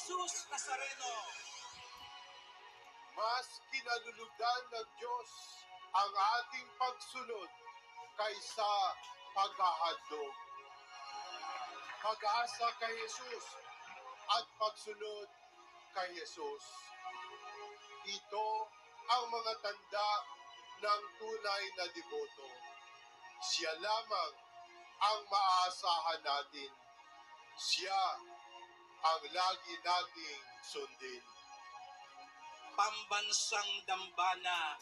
Jesus Nazareno. Mas kinalulugan ng Diyos ang ating pagsunod kaysa paghahandog. Pag-asa kay Jesus at pagsunod kay Jesus. Ito ang mga tanda ng tunay na deboto. Siya lamang ang maaasahan natin. Siya ang lagi nating sundin. Pambansang dambana,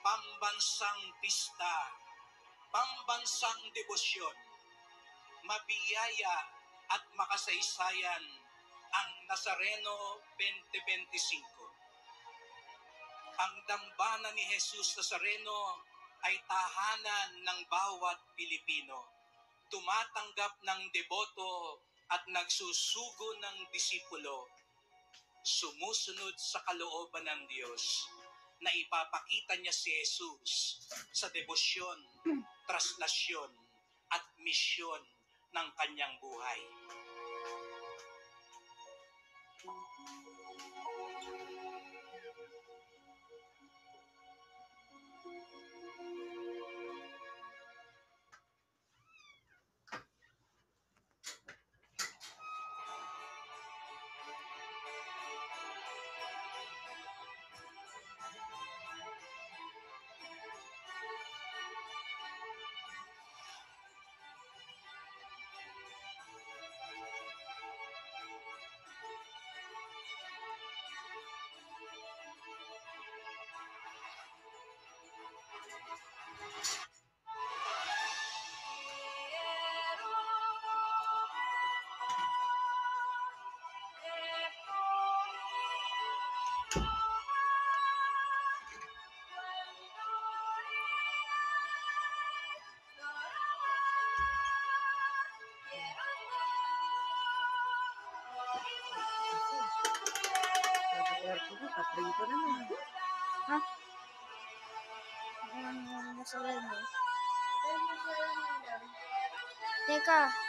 pambansang pista, pambansang debosyon, mabiyaya at makasaysayan ang Nazareno 2025. Ang dambana ni Jesus Nazareno ay tahanan ng bawat Pilipino, tumatanggap ng deboto at nagsusugo ng disipulo, sumusunod sa kalooban ng Diyos na ipapakita niya si Jesus sa debosyon, traslasyon at misyon ng kanyang buhay. Paprito naman. Ha? Ano naman na sa rin, eh? Teka.